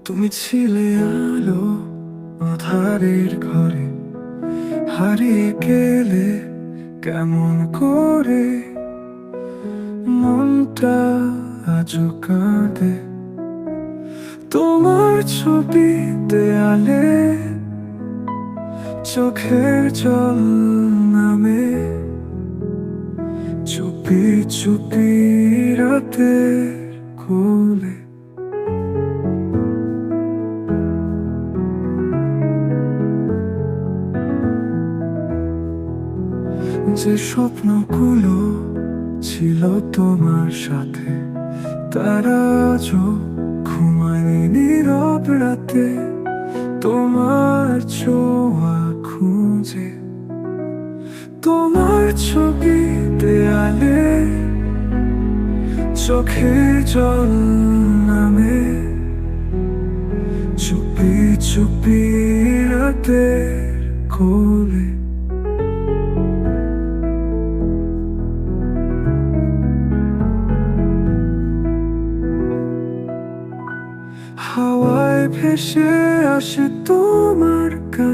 তুমি ছিলে আলো আঁধারের ঘরে, হারিয়ে গেলে কেমন করে মনটা আজও কাঁদে। তোমার ছবি দেয়ালে চোখের জল নামে, চুপি চুপি রাতের কোলে। যে স্বপ্নগুলো ছিল তোমার সাথে, তারা আজও ঘুমায়নি নীরব রাতে। তোমার ছোঁয়া খুঁজে, তোমার ছবি দেয়ালে চোখের জল নামে, চুপি চুপি রাতের কোলে। হাওয়ায় ভেসে আসে তোমার গান।